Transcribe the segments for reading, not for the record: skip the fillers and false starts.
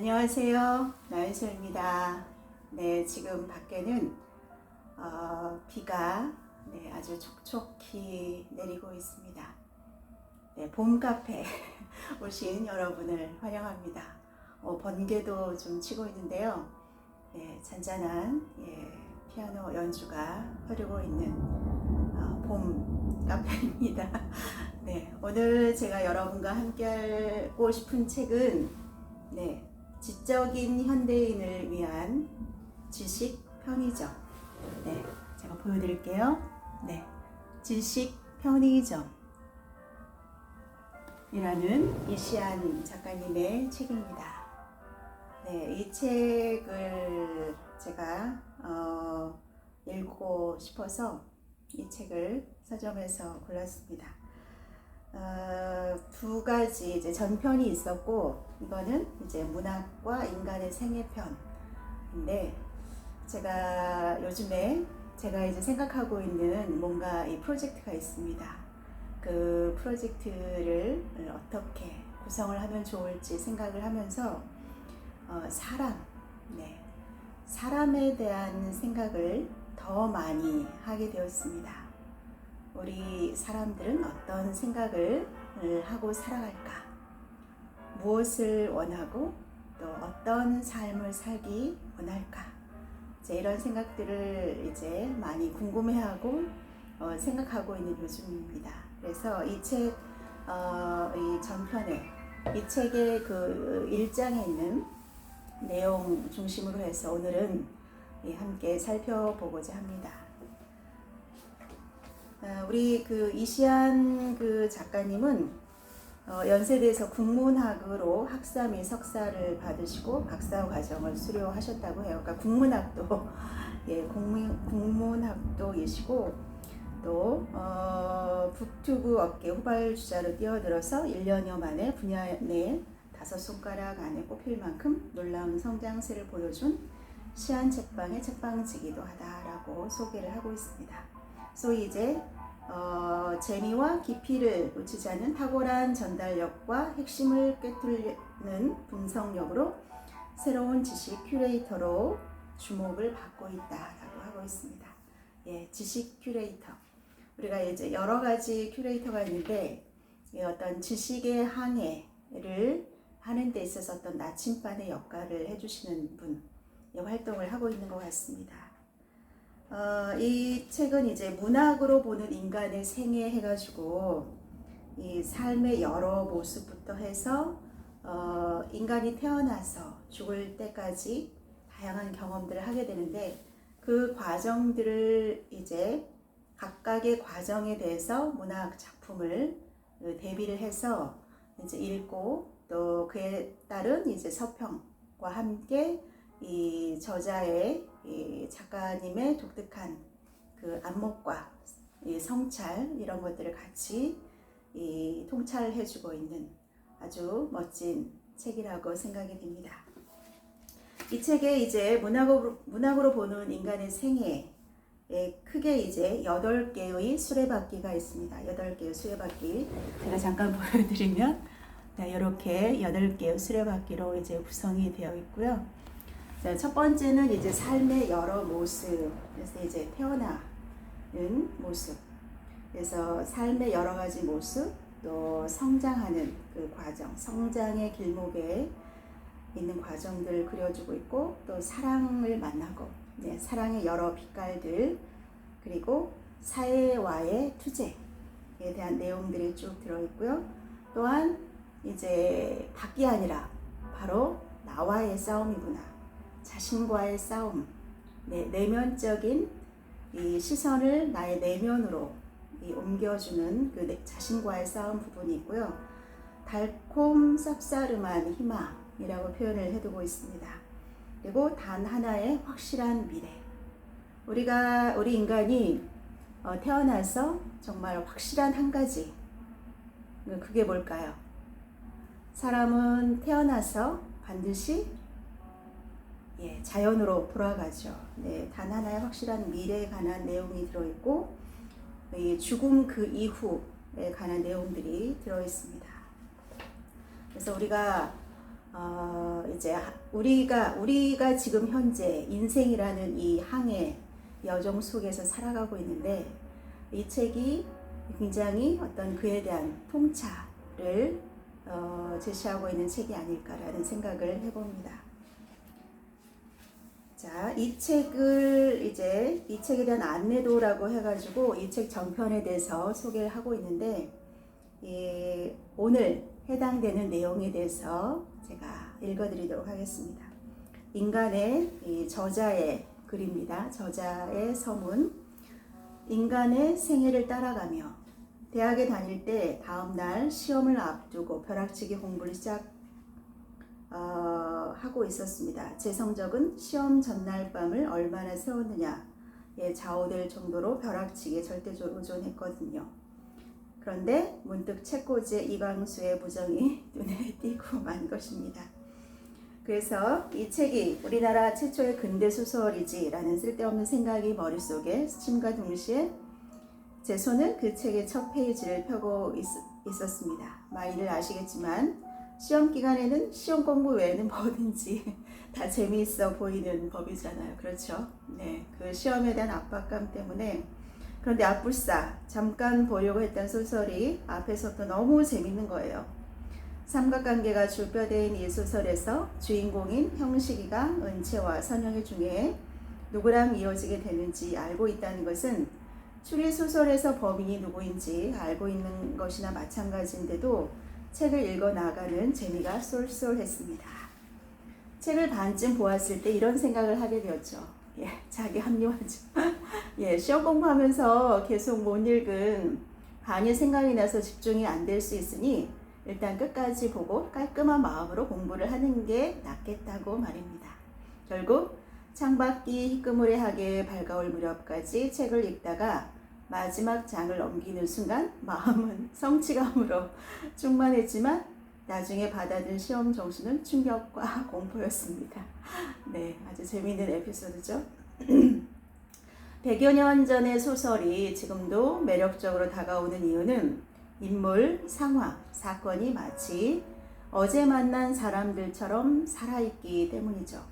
안녕하세요. 나윤서입니다. 네, 지금 밖에는 비가 아주 촉촉히 내리고 있습니다. 네, 봄 카페 오신 여러분을 환영합니다. 번개도 좀 치고 있는데요. 네, 잔잔한 피아노 연주가 흐르고 있는 봄 카페입니다. 네, 오늘 제가 여러분과 함께 하고 싶은 책은 지적인 현대인을 위한 지식 편의점. 제가 보여드릴게요. 지식 편의점 이라는 이시안 작가님의 책입니다. 이 책을 제가 읽고 싶어서 이 책을 서점에서 골랐습니다. 두 가지 이제 전편이 있었고, 이거는 이제 문학과 인간의 생애편인데, 제가 요즘에 제가 이제 생각하고 있는 뭔가 이 프로젝트가 있습니다. 그 프로젝트를 어떻게 구성을 하면 좋을지 생각을 하면서 사람에 대한 생각을 더 많이 하게 되었습니다. 우리 사람들은 어떤 생각을 하고 살아갈까? 무엇을 원하고 또 어떤 삶을 살기 원할까? 이런 생각들을 이제 많이 궁금해하고 생각하고 있는 요즘입니다. 그래서 이 책, 이 전편에, 이 책의 그 1장에 있는 내용 중심으로 해서 오늘은 함께 살펴보고자 합니다. 우리 그 이시안 그 작가님은 연세대에서 국문학으로 학사 및 석사를 받으시고 박사 과정을 수료하셨다고 해요. 그러니까 국문학도 국문학도이시고 또 북튜브 업계 후발주자로 뛰어들어서 1년여 만에 분야 내 5손가락 안에 꼽힐 만큼 놀라운 성장세를 보여준 시안 책방의 책방지기도 하다라고 소개를 하고 있습니다. 소위 이제 재미와 깊이를 놓치지 않는 탁월한 전달력과 핵심을 꿰뚫는 분석력으로 새로운 지식 큐레이터로 주목을 받고 있다라고 하고 있습니다. 지식 큐레이터. 우리가 이제 여러 가지 큐레이터가 있는데 어떤 지식의 항해를 하는 데 있어서 어떤 나침반의 역할을 해주시는 분, 활동을 하고 있는 것 같습니다. 이 책은 이제 문학으로 보는 인간의 생애 해가지고 이 삶의 여러 모습부터 해서 인간이 태어나서 죽을 때까지 다양한 경험들을 하게 되는데, 그 과정들을 이제 각각의 과정에 대해서 문학 작품을 대비를 해서 이제 읽고 또 그에 따른 이제 서평과 함께 이 저자의 이 작가님의 독특한 그 안목과 이 성찰 이런 것들을 같이 이 통찰해주고 있는 아주 멋진 책이라고 생각이 됩니다. 이 책에 이제 문학으로 보는 인간의 생애에 크게 이제 8개의 수레바퀴가 있습니다. 8개의 수레바퀴 제가 잠깐 보여드리면 이렇게 8개의 수레바퀴로 이제 구성이 되어 있고요. 첫 번째는 이제 삶의 여러 모습, 그래서 이제 태어나는 모습, 그래서 삶의 여러 가지 모습, 또 성장하는 그 과정, 성장의 길목에 있는 과정들을 그려주고 있고, 또 사랑을 만나고, 사랑의 여러 빛깔들, 그리고 사회와의 투쟁에 대한 내용들이 쭉 들어있고요. 또한 이제 밖이 아니라 바로 나와의 싸움이구나. 자신과의 싸움, 내면적인 이 시선을 나의 내면으로 옮겨주는 그 자신과의 싸움 부분이 있고요. 달콤 쌉싸름한 희망이라고 표현을 해두고 있습니다. 그리고 단 하나의 확실한 미래. 우리 인간이 태어나서 정말 확실한 한 가지, 그게 뭘까요? 사람은 태어나서 반드시 자연으로 돌아가죠. 단 하나의 확실한 미래에 관한 내용이 들어있고, 죽음 그 이후에 관한 내용들이 들어있습니다. 그래서 우리가 이제 우리가 지금 현재 인생이라는 이 항해 여정 속에서 살아가고 있는데 이 책이 굉장히 어떤 그에 대한 통찰을 제시하고 있는 책이 아닐까라는 생각을 해봅니다. 자, 이 책에 대한 안내도라고 해가지고 이 책 전편에 대해서 소개를 하고 있는데 오늘 해당되는 내용에 대해서 제가 읽어드리도록 하겠습니다. 인간의 저자의 글입니다. 저자의 서문. 인간의 생애를 따라가며 대학에 다닐 때 다음날 시험을 앞두고 벼락치기 공부를 하고 있었습니다. 제 성적은 시험 전날 밤을 얼마나 세웠느냐에 좌우될 정도로 벼락치기에 절대적으로 의존했거든요. 그런데 문득 책꽂이에 이광수의 부정이 눈에 띄고 만 것입니다. 그래서 이 책이 우리나라 최초의 근대 소설이지라는 쓸데없는 생각이 머릿속에 스침과 동시에 제 손은 그 책의 첫 페이지를 펴고 있었습니다. 많이들 아시겠지만 시험 기간에는 시험 공부 외에는 뭐든지 다 재미있어 보이는 법이잖아요. 그렇죠? 네, 그 시험에 대한 압박감 때문에. 그런데 앞불싸 잠깐 보려고 했던 소설이 앞에서부터 너무 재밌는 거예요. 삼각관계가 줄뼈대인 이 소설에서 주인공인 형식이가 은채와 선영이 중에 누구랑 이어지게 되는지 알고 있다는 것은 추리소설에서 범인이 누구인지 알고 있는 것이나 마찬가지인데도 책을 읽어 나가는 재미가 쏠쏠했습니다. 책을 반쯤 보았을 때 이런 생각을 하게 되었죠. 자기 합리화죠. 시험 공부하면서 계속 못 읽은 반이 생각이 나서 집중이 안 될 수 있으니 일단 끝까지 보고 깔끔한 마음으로 공부를 하는 게 낫겠다고 말입니다. 결국 창밖이 희끄무레하게 밝아올 무렵까지 책을 읽다가 마지막 장을 넘기는 순간 마음은 성취감으로 충만했지만 나중에 받아든 시험 점수는 충격과 공포였습니다. 네, 아주 재미있는 에피소드죠. 100여 년 전의 소설이 지금도 매력적으로 다가오는 이유는 인물, 상황, 사건이 마치 어제 만난 사람들처럼 살아있기 때문이죠.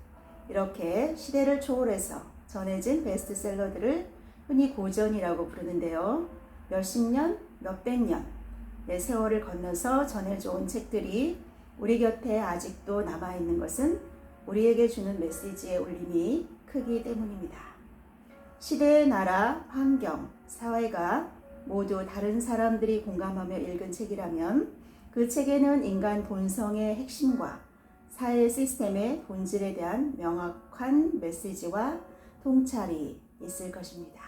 이렇게 시대를 초월해서 전해진 베스트셀러들을 흔히 고전이라고 부르는데요. 몇십 년, 몇백 년의 세월을 건너서 전해져 온 책들이 우리 곁에 아직도 남아있는 것은 우리에게 주는 메시지의 울림이 크기 때문입니다. 시대, 나라, 환경, 사회가 모두 다른 사람들이 공감하며 읽은 책이라면 그 책에는 인간 본성의 핵심과 사회 시스템의 본질에 대한 명확한 메시지와 통찰이 있을 것입니다.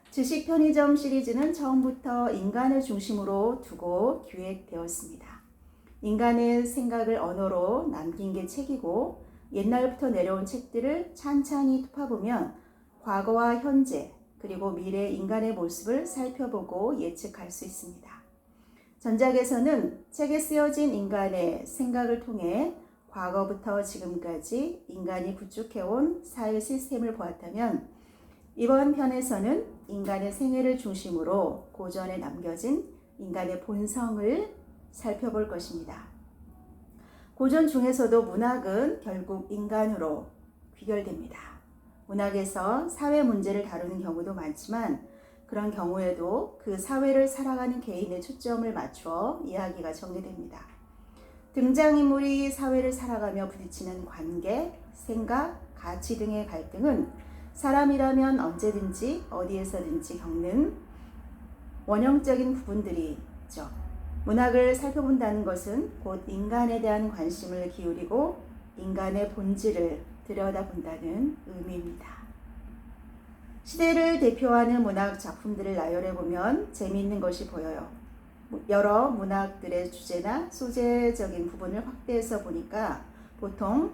지식 편의점 시리즈는 처음부터 인간을 중심으로 두고 기획되었습니다. 인간의 생각을 언어로 남긴 게 책이고 옛날부터 내려온 책들을 찬찬히 톱아보면 과거와 현재 그리고 미래 인간의 모습을 살펴보고 예측할 수 있습니다. 전작에서는 책에 쓰여진 인간의 생각을 통해 과거부터 지금까지 인간이 구축해온 사회 시스템을 보았다면 이번 편에서는 인간의 생애를 중심으로 고전에 남겨진 인간의 본성을 살펴볼 것입니다. 고전 중에서도 문학은 결국 인간으로 귀결됩니다. 문학에서 사회 문제를 다루는 경우도 많지만 그런 경우에도 그 사회를 살아가는 개인의 초점을 맞춰 이야기가 전개됩니다. 등장인물이 사회를 살아가며 부딪히는 관계, 생각, 가치 등의 갈등은 사람이라면 언제든지 어디에서든지 겪는 원형적인 부분들이죠. 문학을 살펴본다는 것은 곧 인간에 대한 관심을 기울이고 인간의 본질을 들여다본다는 의미입니다. 시대를 대표하는 문학 작품들을 나열해보면 재미있는 것이 보여요. 여러 문학들의 주제나 소재적인 부분을 확대해서 보니까 보통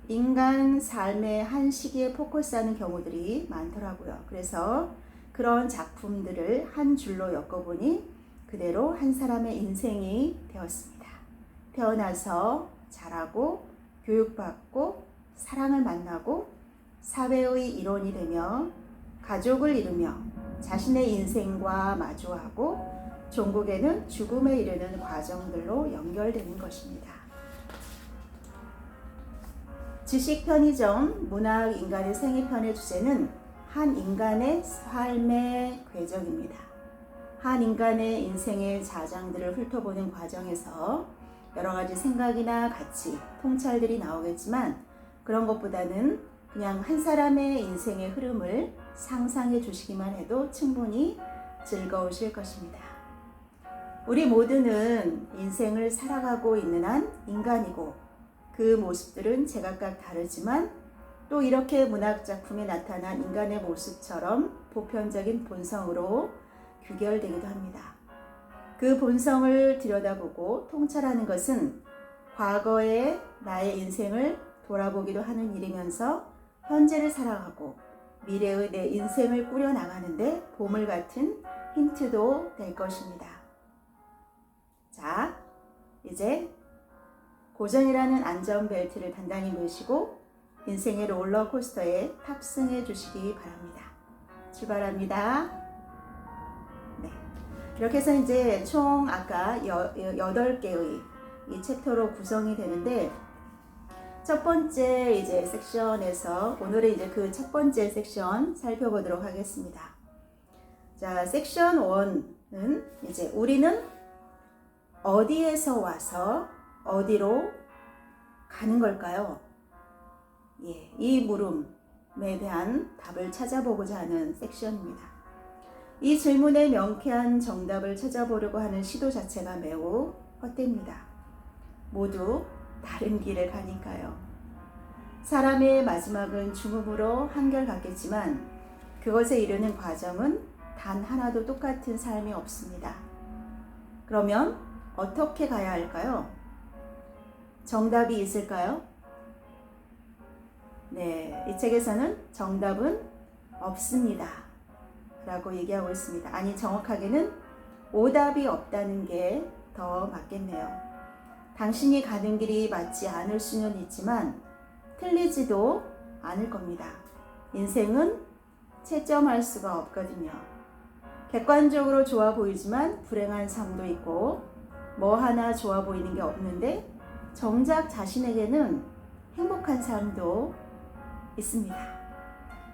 인간 삶의 한 시기에 포커스하는 경우들이 많더라고요. 그래서 그런 작품들을 한 줄로 엮어보니 그대로 한 사람의 인생이 되었습니다. 태어나서 자라고 교육받고 사랑을 만나고 사회의 일원이 되며 가족을 이루며 자신의 인생과 마주하고 종국에는 죽음에 이르는 과정들로 연결되는 것입니다. 지식 편의점 문학 인간의 생애편의 주제는 한 인간의 삶의 궤적입니다. 한 인간의 인생의 자장들을 훑어보는 과정에서 여러 가지 생각이나 가치, 통찰들이 나오겠지만 그런 것보다는 그냥 한 사람의 인생의 흐름을 상상해 주시기만 해도 충분히 즐거우실 것입니다. 우리 모두는 인생을 살아가고 있는 한 인간이고 그 모습들은 제각각 다르지만 또 이렇게 문학작품에 나타난 인간의 모습처럼 보편적인 본성으로 규결되기도 합니다. 그 본성을 들여다보고 통찰하는 것은 과거의 나의 인생을 돌아보기도 하는 일이면서 현재를 살아가고 미래의 내 인생을 꾸려나가는데 보물 같은 힌트도 될 것입니다. 자, 이제 고전이라는 안전벨트를 단단히 매시고 인생의 롤러코스터에 탑승해 주시기 바랍니다. 출발합니다. 네. 이렇게 해서 이제 총 아까 8개의 이 챕터로 구성이 되는데 첫 번째 이제 섹션에서 오늘은 이제 그 첫 번째 섹션 살펴보도록 하겠습니다. 자, 섹션 1은 이제 우리는 어디에서 와서 어디로 가는 걸까요? 예, 이 물음에 대한 답을 찾아보고자 하는 섹션입니다. 이 질문의 명쾌한 정답을 찾아보려고 하는 시도 자체가 매우 헛됩니다. 모두 다른 길을 가니까요. 사람의 마지막은 죽음으로 한결같겠지만 그것에 이르는 과정은 단 하나도 똑같은 삶이 없습니다. 그러면 어떻게 가야 할까요? 정답이 있을까요? 네, 이 책에서는 정답은 없습니다. 라고 얘기하고 있습니다. 아니, 정확하게는 오답이 없다는 게 더 맞겠네요. 당신이 가는 길이 맞지 않을 수는 있지만 틀리지도 않을 겁니다. 인생은 채점할 수가 없거든요. 객관적으로 좋아 보이지만 불행한 삶도 있고 뭐 하나 좋아 보이는 게 없는데 정작 자신에게는 행복한 삶도 있습니다.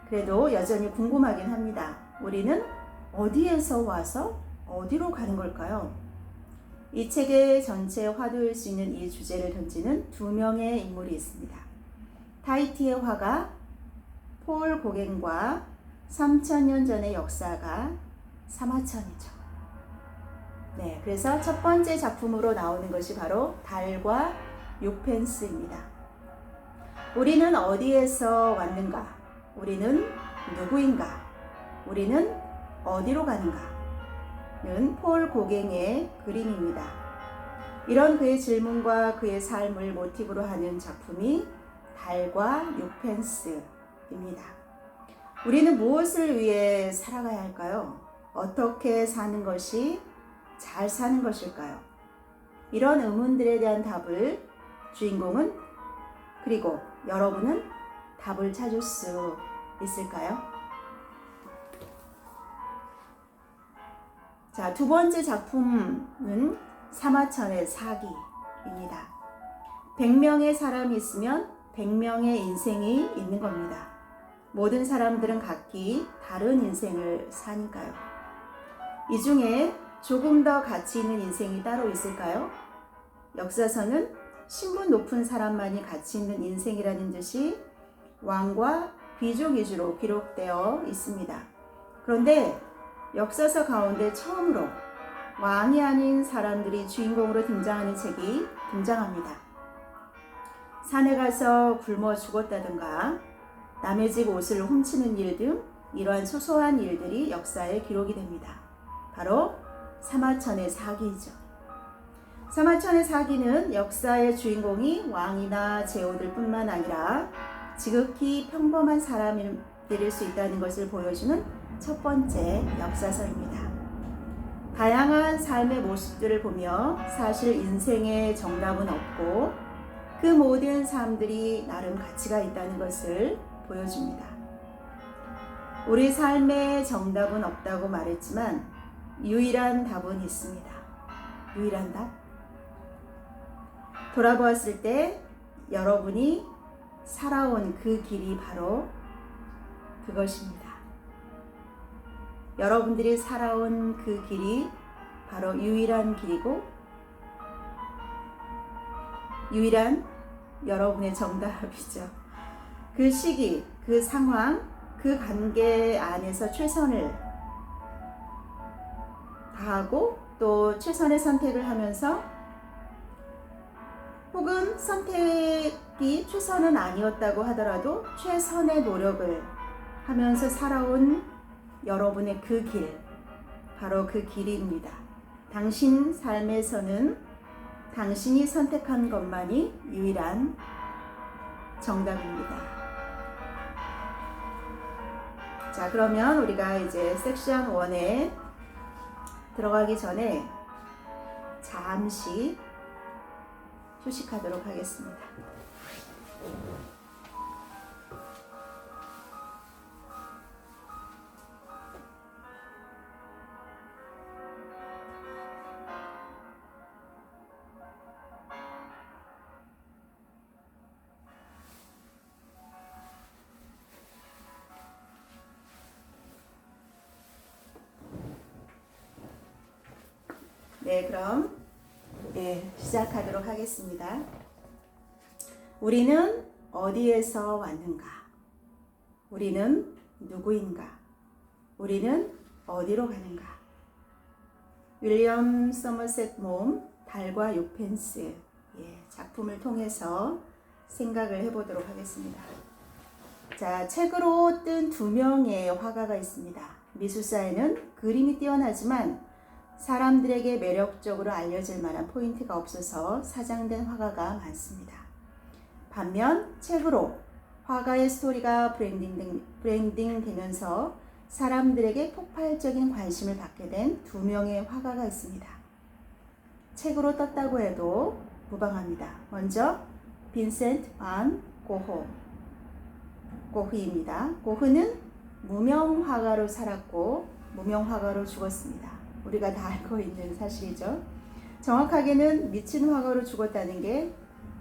그래도 여전히 궁금하긴 합니다. 우리는 어디에서 와서 어디로 가는 걸까요? 이 책의 전체 화두일 수 있는 이 주제를 던지는 두 명의 인물이 있습니다. 타히티의 화가 폴 고겐과 3000년 전의 역사가 사마천이죠. 네, 그래서 첫 번째 작품으로 나오는 것이 바로 달과 육펜스입니다. 우리는 어디에서 왔는가? 우리는 누구인가? 우리는 어디로 가는가? 는 폴 고갱의 그림입니다. 이런 그의 질문과 그의 삶을 모티브로 하는 작품이 달과 육펜스입니다. 우리는 무엇을 위해 살아가야 할까요? 어떻게 사는 것이 잘 사는 것일까요? 이런 의문들에 대한 답을 주인공은 그리고 여러분은 답을 찾을 수 있을까요? 자, 두 번째 작품은 사마천의 사기입니다. 100명의 사람이 있으면 100명의 인생이 있는 겁니다. 모든 사람들은 각기 다른 인생을 사니까요. 이 중에 조금 더 가치 있는 인생이 따로 있을까요? 역사서는 신분 높은 사람만이 가치 있는 인생이라는 듯이 왕과 귀족 위주로 기록되어 있습니다. 그런데 역사서 가운데 처음으로 왕이 아닌 사람들이 주인공으로 등장하는 책이 등장합니다. 산에 가서 굶어 죽었다든가 남의 집 옷을 훔치는 일 등 이러한 소소한 일들이 역사에 기록이 됩니다. 바로 사마천의 사기이죠. 사마천의 사기는 역사의 주인공이 왕이나 제후들 뿐만 아니라 지극히 평범한 사람들일 수 있다는 것을 보여주는 첫 번째 역사서입니다. 다양한 삶의 모습들을 보며 사실 인생의 정답은 없고 그 모든 삶들이 나름 가치가 있다는 것을 보여줍니다. 우리 삶의 정답은 없다고 말했지만 유일한 답은 있습니다. 유일한 답? 돌아보았을 때 여러분이 살아온 그 길이 바로 그것입니다. 여러분들이 살아온 그 길이 바로 유일한 길이고 유일한 여러분의 정답이죠. 그 시기, 그 상황, 그 관계 안에서 최선을 다하고 또 최선의 선택을 하면서 혹은 선택이 최선은 아니었다고 하더라도 최선의 노력을 하면서 살아온 여러분의 그 길, 바로 그 길입니다. 당신 삶에서는 당신이 선택한 것만이 유일한 정답입니다. 자, 그러면 우리가 이제 섹션 1에 들어가기 전에 잠시 휴식하도록 하겠습니다. 네, 그럼 시작하도록 하겠습니다. 우리는 어디에서 왔는가? 우리는 누구인가? 우리는 어디로 가는가? 윌리엄 서머셋 몬, 달과 6펜스 작품을 통해서 생각을 해보도록 하겠습니다. 자, 책으로 뜬 2명의 화가가 있습니다. 미술사에는 그림이 뛰어나지만 사람들에게 매력적으로 알려질 만한 포인트가 없어서 사장된 화가가 많습니다. 반면 책으로 화가의 스토리가 브랜딩 되면서 사람들에게 폭발적인 관심을 받게 된 2명의 화가가 있습니다. 책으로 떴다고 해도 무방합니다. 먼저 빈센트 반 고흐입니다. 고흐는 무명화가로 살았고 무명화가로 죽었습니다. 우리가 다 알고 있는 사실이죠. 정확하게는 미친 화가로 죽었다는 게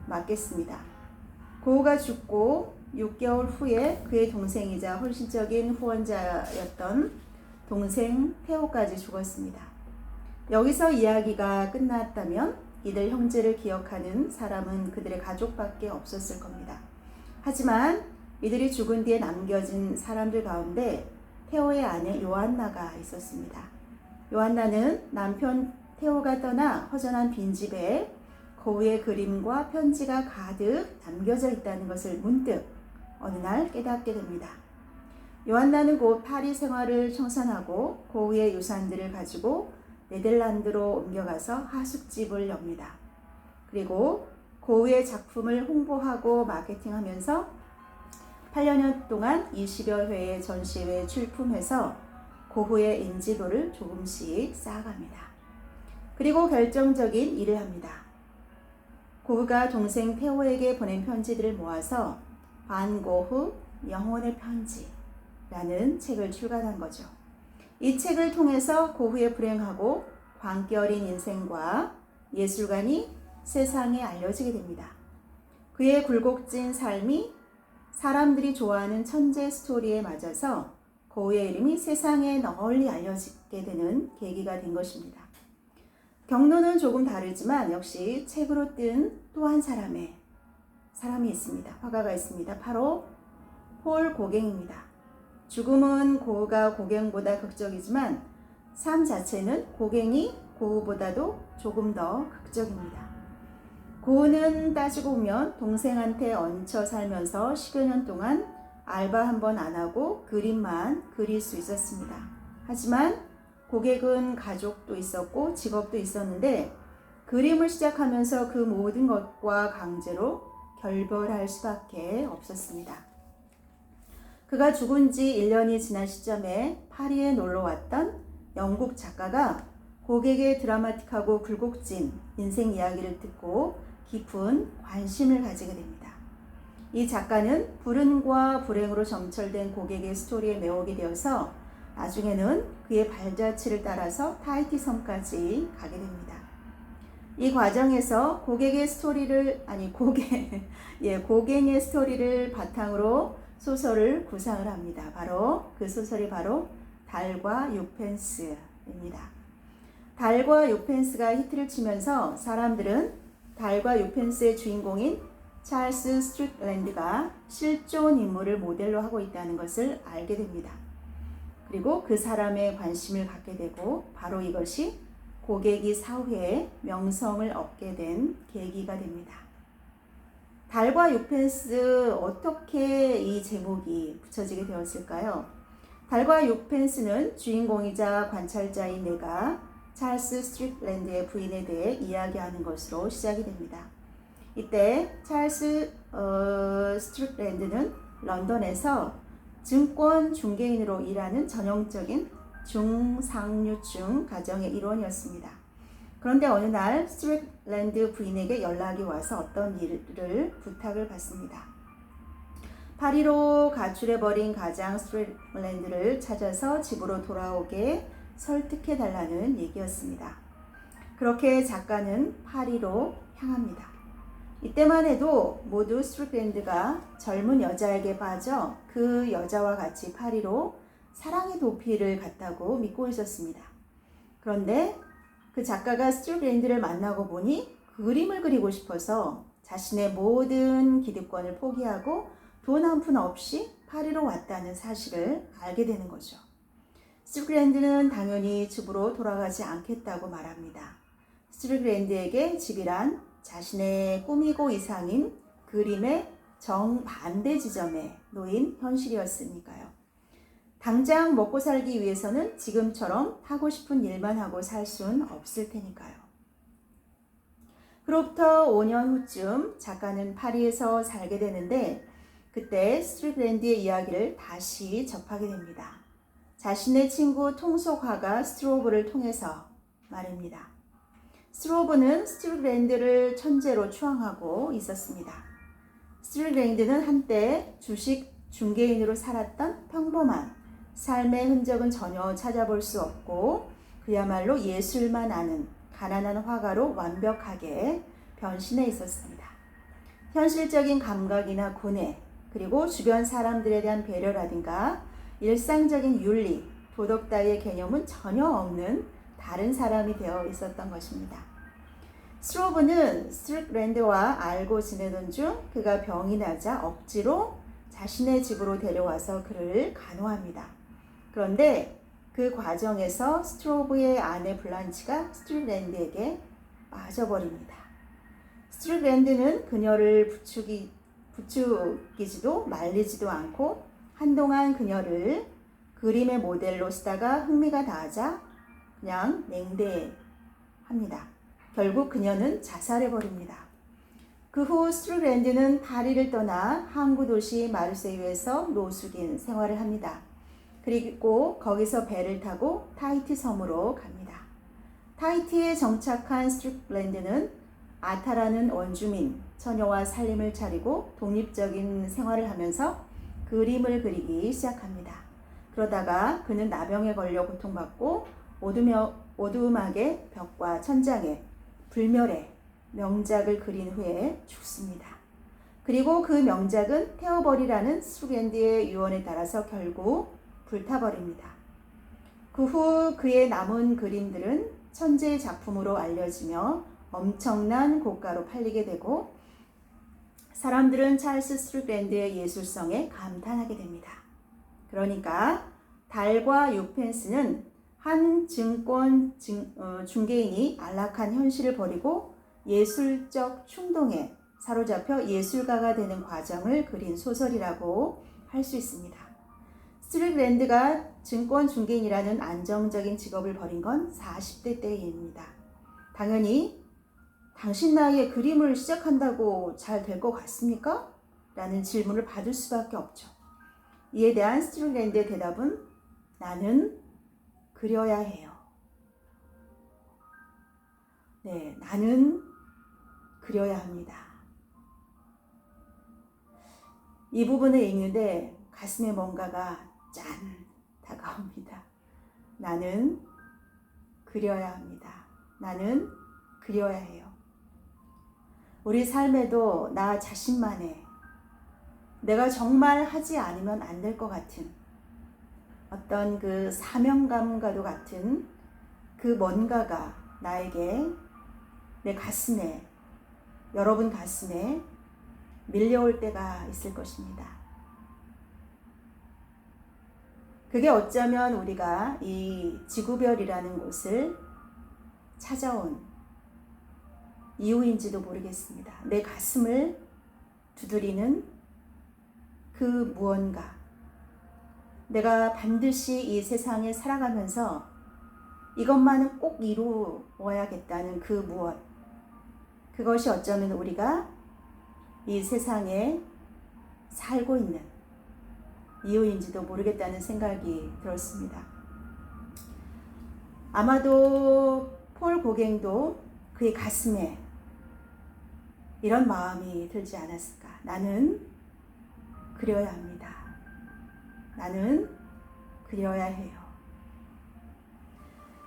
맞겠습니다. 고흐가 죽고 6개월 후에 그의 동생이자 헌신적인 후원자였던 동생 테오까지 죽었습니다. 여기서 이야기가 끝났다면 이들 형제를 기억하는 사람은 그들의 가족밖에 없었을 겁니다. 하지만 이들이 죽은 뒤에 남겨진 사람들 가운데 테오의 아내 요한나가 있었습니다. 요한나는 남편 테오가 떠나 허전한 빈집에 고흐의 그림과 편지가 가득 남겨져 있다는 것을 문득 어느 날 깨닫게 됩니다. 요한나는 곧 파리 생활을 청산하고 고흐의 유산들을 가지고 네덜란드로 옮겨가서 하숙집을 엽니다. 그리고 고흐의 작품을 홍보하고 마케팅하면서 8년 동안 20여 회의 전시회에 출품해서 고흐의 인지도를 조금씩 쌓아갑니다. 그리고 결정적인 일을 합니다. 고흐가 동생 테오에게 보낸 편지들을 모아서 반 고흐 영혼의 편지라는 책을 출간한 거죠. 이 책을 통해서 고흐의 불행하고 광기 어린 인생과 예술관이 세상에 알려지게 됩니다. 그의 굴곡진 삶이 사람들이 좋아하는 천재 스토리에 맞아서 고흐의 이름이 세상에 널리 알려지게 되는 계기가 된 것입니다. 경로는 조금 다르지만 역시 책으로 뜬 또 한 사람이 있습니다. 화가가 있습니다. 바로 폴 고갱입니다. 죽음은 고흐가 고갱보다 극적이지만 삶 자체는 고갱이 고흐보다도 조금 더 극적입니다. 고흐는 따지고 보면 동생한테 얹혀 살면서 10여 년 동안 알바 한 번 안 하고 그림만 그릴 수 있었습니다. 하지만 고객은 가족도 있었고 직업도 있었는데 그림을 시작하면서 그 모든 것과 강제로 결별할 수밖에 없었습니다. 그가 죽은 지 1년이 지난 시점에 파리에 놀러 왔던 영국 작가가 고객의 드라마틱하고 굴곡진 인생 이야기를 듣고 깊은 관심을 가지게 됩니다. 이 작가는 불운과 불행으로 점철된 고객의 스토리에 매혹이 되어서 나중에는 그의 발자취를 따라서 타히티 섬까지 가게 됩니다. 이 과정에서 고객의 스토리를 바탕으로 소설을 구상을 합니다. 바로 그 소설이 바로 달과 유펜스입니다. 달과 유펜스가 히트를 치면서 사람들은 달과 유펜스의 주인공인 찰스 스트릭랜드가 실존 인물을 모델로 하고 있다는 것을 알게 됩니다. 그리고 그 사람의 관심을 갖게 되고 바로 이것이 고객이 사회에 명성을 얻게 된 계기가 됩니다. 달과 유펜스, 어떻게 이 제목이 붙여지게 되었을까요? 달과 유펜스는 주인공이자 관찰자인 내가 찰스 스트릭랜드의 부인에 대해 이야기하는 것으로 시작이 됩니다. 이때 찰스 스트릭랜드는 런던에서 증권 중개인으로 일하는 전형적인 중상류층 가정의 일원이었습니다. 그런데 어느 날 스트릭랜드 부인에게 연락이 와서 어떤 일을 부탁을 받습니다. 파리로 가출해버린 가장 스트릭랜드를 찾아서 집으로 돌아오게 설득해달라는 얘기였습니다. 그렇게 작가는 파리로 향합니다. 이때만 해도 모두 스트릭랜드가 젊은 여자에게 빠져 그 여자와 같이 파리로 사랑의 도피를 갔다고 믿고 있었습니다. 그런데 그 작가가 스트릭랜드를 만나고 보니 그림을 그리고 싶어서 자신의 모든 기득권을 포기하고 돈 한 푼 없이 파리로 왔다는 사실을 알게 되는 거죠. 스트릭랜드는 당연히 집으로 돌아가지 않겠다고 말합니다. 스트릭랜드에게 집이란 자신의 꿈이고 이상인 그림의 정반대 지점에 놓인 현실이었으니까요. 당장 먹고 살기 위해서는 지금처럼 하고 싶은 일만 하고 살 수는 없을 테니까요. 그로부터 5년 후쯤 작가는 파리에서 살게 되는데 그때 스트릭랜드의 이야기를 다시 접하게 됩니다. 자신의 친구 통속화가 스트로브를 통해서 말입니다. 스트로브는 스트릭랜드를 천재로 추앙하고 있었습니다. 스트릭랜드는 한때 주식 중개인으로 살았던 평범한 삶의 흔적은 전혀 찾아볼 수 없고 그야말로 예술만 아는 가난한 화가로 완벽하게 변신해 있었습니다. 현실적인 감각이나 고뇌, 그리고 주변 사람들에 대한 배려라든가 일상적인 윤리, 도덕 따위의 개념은 전혀 없는 다른 사람이 되어 있었던 것입니다. 스트로브는 스트릭랜드와 알고 지내던 중 그가 병이 나자 억지로 자신의 집으로 데려와서 그를 간호합니다. 그런데 그 과정에서 스트로브의 아내 블란치가 스트릭랜드에게 빠져버립니다. 스트릭랜드는 그녀를 부추기지도 말리지도 않고 한동안 그녀를 그림의 모델로 쓰다가 흥미가 닿자 그냥 냉대합니다. 결국 그녀는 자살해버립니다. 그 후 스트릭랜드는 파리를 떠나 항구 도시 마르세유에서 노숙인 생활을 합니다. 그리고 거기서 배를 타고 타히티 섬으로 갑니다. 타히티에 정착한 스트릭랜드는 아타라는 원주민 처녀와 살림을 차리고 독립적인 생활을 하면서 그림을 그리기 시작합니다. 그러다가 그는 나병에 걸려 고통받고 오두막의 벽과 천장에 불멸의 명작을 그린 후에 죽습니다. 그리고 그 명작은 태워버리라는 스트릭랜드의 유언에 따라서 결국 불타버립니다. 그 후 그의 남은 그림들은 천재의 작품으로 알려지며 엄청난 고가로 팔리게 되고 사람들은 찰스 스트릭랜드의 예술성에 감탄하게 됩니다. 그러니까 달과 유펜스는 한 증권 중개인이 안락한 현실을 버리고 예술적 충동에 사로잡혀 예술가가 되는 과정을 그린 소설이라고 할 수 있습니다. 스트릭랜드가 증권 중개인이라는 안정적인 직업을 버린 건 40대 때입니다. 당연히 당신 나이에 그림을 시작한다고 잘 될 것 같습니까? 라는 질문을 받을 수밖에 없죠. 이에 대한 스트릭랜드의 대답은 나는 그려야 해요. 네, 나는 그려야 합니다. 이 부분을 읽는데 가슴에 뭔가가 짠 다가옵니다. 나는 그려야 합니다. 나는 그려야 해요. 우리 삶에도 나 자신만의 내가 정말 하지 않으면 안 될 것 같은 어떤 그 사명감과도 같은 그 뭔가가 나에게 내 가슴에, 여러분 가슴에 밀려올 때가 있을 것입니다. 그게 어쩌면 우리가 이 지구별이라는 곳을 찾아온 이유인지도 모르겠습니다. 내 가슴을 두드리는 그 무언가, 내가 반드시 이 세상에 살아가면서 이것만은 꼭 이루어야겠다는 그 무엇, 그것이 어쩌면 우리가 이 세상에 살고 있는 이유인지도 모르겠다는 생각이 들었습니다. 아마도 폴 고갱도 그의 가슴에 이런 마음이 들지 않았을까. 나는 그려야 합니다. 나는 그려야 해요.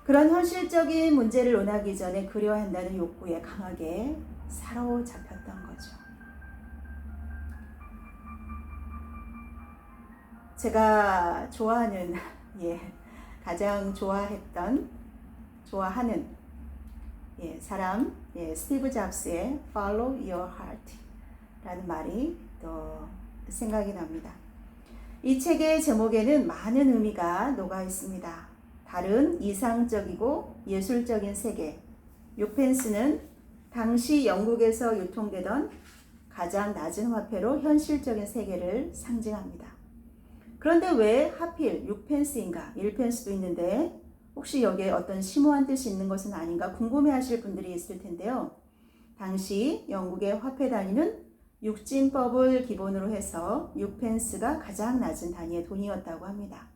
그런 현실적인 문제를 논하기 전에 그려야 한다는 욕구에 강하게 사로잡혔던 거죠. 제가 좋아하는, 가장 좋아하는 사람, 스티브 잡스의 Follow Your Heart 라는 말이 또 생각이 납니다. 이 책의 제목에는 많은 의미가 녹아 있습니다. 다른 이상적이고 예술적인 세계, 6펜스는 당시 영국에서 유통되던 가장 낮은 화폐로 현실적인 세계를 상징합니다. 그런데 왜 하필 6펜스인가? 1펜스도 있는데 혹시 여기에 어떤 심오한 뜻이 있는 것은 아닌가 궁금해하실 분들이 있을 텐데요. 당시 영국의 화폐 단위는 육진법을 기본으로 해서 6펜스가 가장 낮은 단위의 돈이었다고 합니다.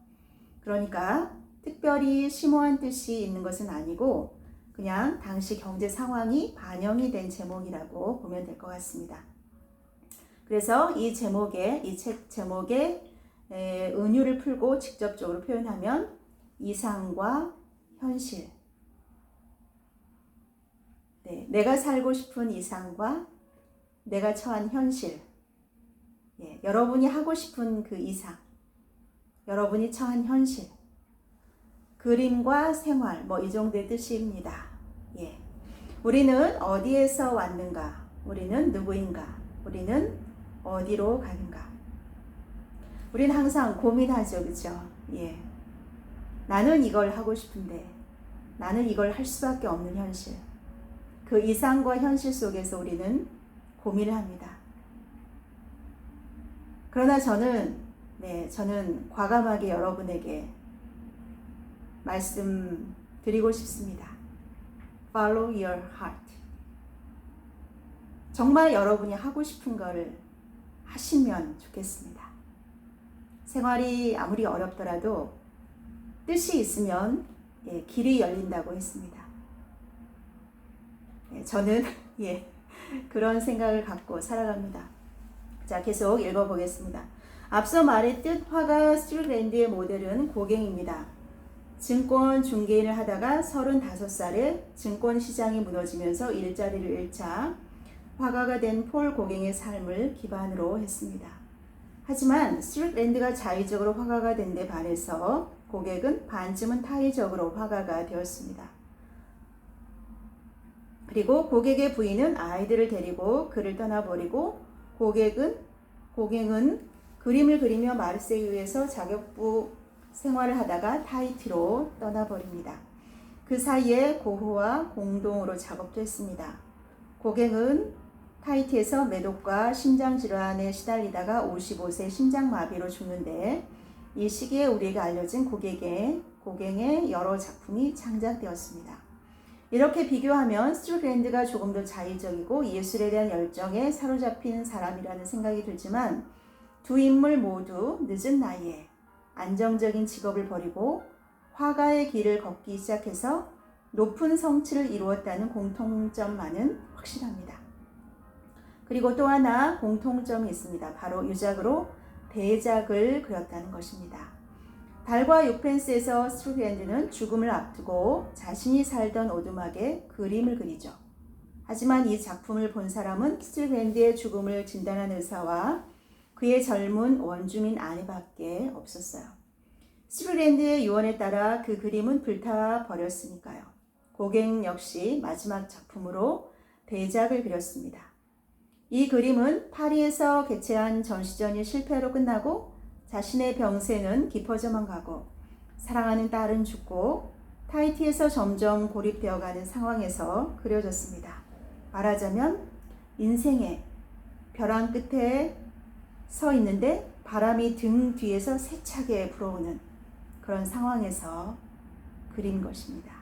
그러니까 특별히 심오한 뜻이 있는 것은 아니고 그냥 당시 경제 상황이 반영이 된 제목이라고 보면 될 것 같습니다. 그래서 이 책 제목에 은유를 풀고 직접적으로 표현하면 이상과 현실, 내가 살고 싶은 이상과 내가 처한 현실, 여러분이 하고 싶은 그 이상, 여러분이 처한 현실, 그림과 생활, 이 정도의 뜻입니다. 우리는 어디에서 왔는가? 우리는 누구인가? 우리는 어디로 가는가? 우리는 항상 고민하죠, 그죠? 나는 이걸 하고 싶은데, 나는 이걸 할 수밖에 없는 현실. 그 이상과 현실 속에서 우리는 고민을 합니다. 그러나 저는 과감하게 여러분에게 말씀드리고 싶습니다. Follow your heart. 정말 여러분이 하고 싶은 거를 하시면 좋겠습니다. 생활이 아무리 어렵더라도 뜻이 있으면 길이 열린다고 했습니다. 저는 그런 생각을 갖고 살아갑니다. 자, 계속 읽어보겠습니다. 앞서 말했듯 화가 스튜르랜드의 모델은 고갱입니다. 증권 중개인을 하다가 35살에 증권시장이 무너지면서 일자리를 잃자 화가가 된 폴 고갱의 삶을 기반으로 했습니다. 하지만 스튜르랜드가 자의적으로 화가가 된 데 반해서 고갱은 반쯤은 타의적으로 화가가 되었습니다. 그리고 고갱의 부인은 아이들을 데리고 그를 떠나버리고 고갱은 그림을 그리며 마르세유에서 자격부 생활을 하다가 타히티로 떠나버립니다. 그 사이에 고흐와 공동으로 작업도 했습니다. 고갱은 타히티에서 매독과 심장질환에 시달리다가 55세 심장마비로 죽는데 이 시기에 우리에게 알려진 고갱의 여러 작품이 창작되었습니다. 이렇게 비교하면 스튜르랜드가 조금 더 자의적이고 예술에 대한 열정에 사로잡힌 사람이라는 생각이 들지만 두 인물 모두 늦은 나이에 안정적인 직업을 버리고 화가의 길을 걷기 시작해서 높은 성취를 이루었다는 공통점만은 확실합니다. 그리고 또 하나 공통점이 있습니다. 바로 유작으로 대작을 그렸다는 것입니다. 달과 6펜스에서 스튜르랜드는 죽음을 앞두고 자신이 살던 오두막에 그림을 그리죠. 하지만 이 작품을 본 사람은 스틸랜드의 죽음을 진단한 의사와 그의 젊은 원주민 아내밖에 없었어요. 스틸랜드의 유언에 따라 그 그림은 불타 버렸으니까요. 고갱 역시 마지막 작품으로 대작을 그렸습니다. 이 그림은 파리에서 개최한 전시전이 실패로 끝나고 자신의 병세는 깊어져만 가고 사랑하는 딸은 죽고 타히티에서 점점 고립되어가는 상황에서 그려졌습니다. 말하자면 인생의 벼랑 끝에 서 있는데 바람이 등 뒤에서 세차게 불어오는 그런 상황에서 그린 것입니다.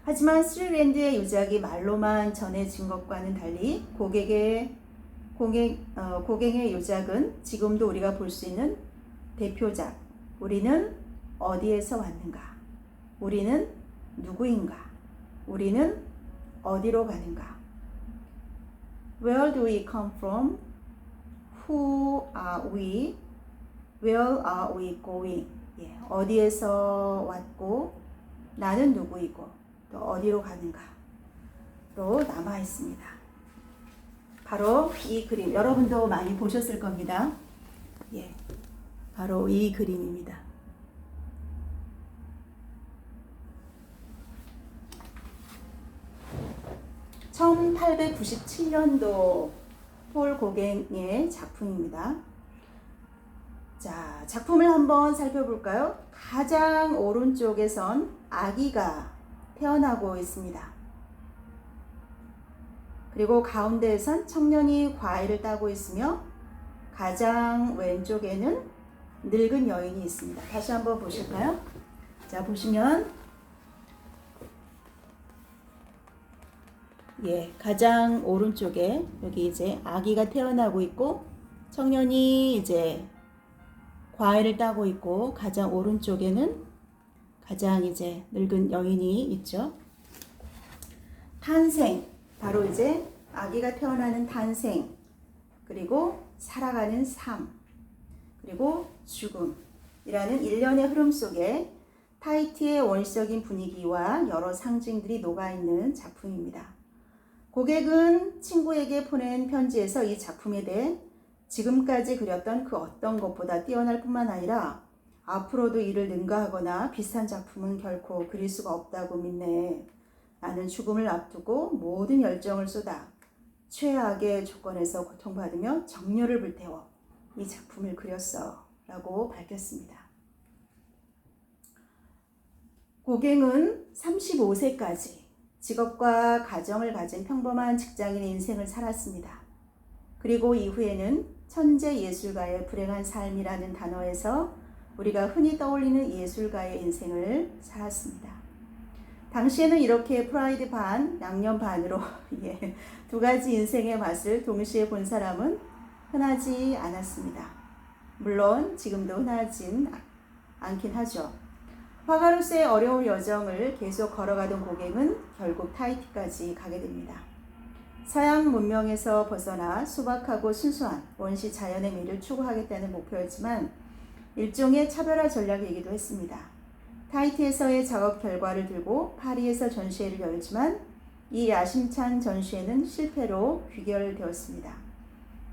하지만 스틸랜드의 유작이 말로만 전해진 것과는 달리 고갱의 유작은 지금도 우리가 볼 수 있는 대표작. 우리는 어디에서 왔는가? 우리는 누구인가? 우리는 어디로 가는가? Where do we come from? Who are we? Where are we going? 예, 어디에서 왔고 나는 누구이고 또 어디로 가는가로 남아 있습니다. 바로 이 그림, 여러분도 많이 보셨을 겁니다. 예, 바로 이 그림입니다. (1897년도) 폴 고갱의 작품입니다. 자, 작품을 한번 살펴볼까요? 가장 오른쪽에선 아기가 태어나고 있습니다. 그리고 가운데에선 청년이 과일을 따고 있으며 가장 왼쪽에는 늙은 여인이 있습니다. 다시 한번 보실까요? 자, 보시면 예, 가장 오른쪽에 여기 이제 아기가 태어나고 있고 청년이 이제 과일을 따고 있고 가장 오른쪽에는 가장 이제 늙은 여인이 있죠. 탄생, 바로 이제 아기가 태어나는 탄생, 그리고 살아가는 삶, 그리고 죽음이라는 일련의 흐름 속에 타히티의 원시적인 분위기와 여러 상징들이 녹아있는 작품입니다. 고객은 친구에게 보낸 편지에서 이 작품에 대해 지금까지 그렸던 그 어떤 것보다 뛰어날 뿐만 아니라 앞으로도 이를 능가하거나 비슷한 작품은 결코 그릴 수가 없다고 믿네. 나는 죽음을 앞두고 모든 열정을 쏟아 최악의 조건에서 고통받으며 정열을 불태워 이 작품을 그렸어 라고 밝혔습니다. 고갱은 35세까지 직업과 가정을 가진 평범한 직장인의 인생을 살았습니다. 그리고 이후에는 천재 예술가의 불행한 삶이라는 단어에서 우리가 흔히 떠올리는 예술가의 인생을 살았습니다. 당시에는 이렇게 프라이드 반, 양념 반으로 두 가지 인생의 맛을 동시에 본 사람은 흔하지 않았습니다. 물론 지금도 흔하진 않긴 하죠. 화가로서의 어려운 여정을 계속 걸어가던 고갱은 결국 타히티까지 가게 됩니다. 서양 문명에서 벗어나 소박하고 순수한 원시 자연의 미를 추구하겠다는 목표였지만 일종의 차별화 전략이기도 했습니다. 타히티에서의 작업 결과를 들고 파리에서 전시회를 열지만 이 야심찬 전시회는 실패로 귀결되었습니다.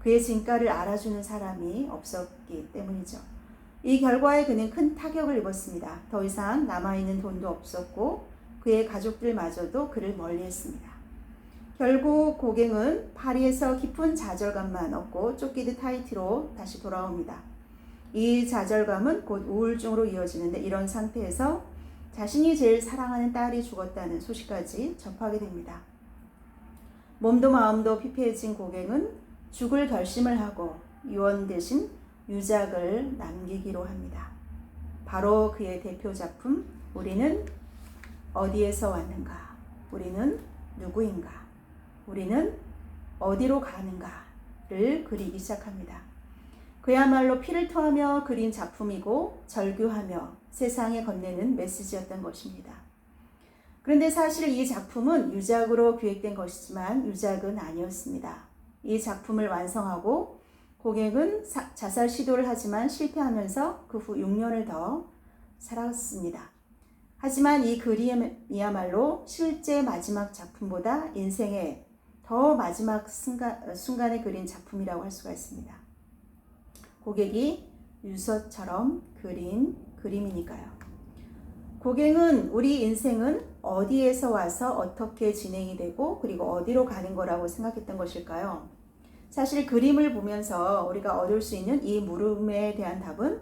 그의 진가를 알아주는 사람이 없었기 때문이죠. 이 결과에 그는 큰 타격을 입었습니다. 더 이상 남아있는 돈도 없었고 그의 가족들마저도 그를 멀리했습니다. 결국 고갱은 파리에서 깊은 좌절감만 얻고 쫓기듯 타히티로 다시 돌아옵니다. 이 좌절감은 곧 우울증으로 이어지는데 이런 상태에서 자신이 제일 사랑하는 딸이 죽었다는 소식까지 접하게 됩니다. 몸도 마음도 피폐해진 고갱은 죽을 결심을 하고 유언 대신 유작을 남기기로 합니다. 바로 그의 대표 작품 우리는 어디에서 왔는가? 우리는 누구인가? 우리는 어디로 가는가를 그리기 시작합니다. 그야말로 피를 토하며 그린 작품이고 절규하며 세상에 건네는 메시지였던 것입니다. 그런데 사실 이 작품은 유작으로 기획된 것이지만 유작은 아니었습니다. 이 작품을 완성하고 고갱은 자살 시도를 하지만 실패하면서 그 후 6년을 더 살았습니다. 하지만 이 그림이야말로 실제 마지막 작품보다 인생의 더 마지막 순간에 그린 작품이라고 할 수가 있습니다. 고객이 유서처럼 그린 그림이니까요. 고객은 우리 인생은 어디에서 와서 어떻게 진행이 되고 그리고 어디로 가는 거라고 생각했던 것일까요? 사실 그림을 보면서 우리가 얻을 수 있는 이 물음에 대한 답은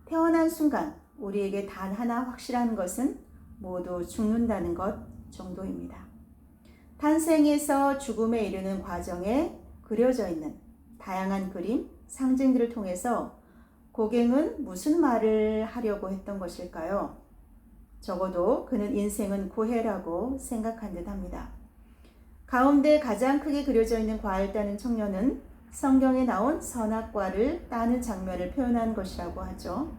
태어난 순간 우리에게 단 하나 확실한 것은 모두 죽는다는 것 정도입니다. 탄생에서 죽음에 이르는 과정에 그려져 있는 다양한 그림, 상징들을 통해서 고갱은 무슨 말을 하려고 했던 것일까요? 적어도 그는 인생은 고해라고 생각한 듯 합니다. 가운데 가장 크게 그려져 있는 과를 따는 청년은 성경에 나온 선악과를 따는 장면을 표현한 것이라고 하죠.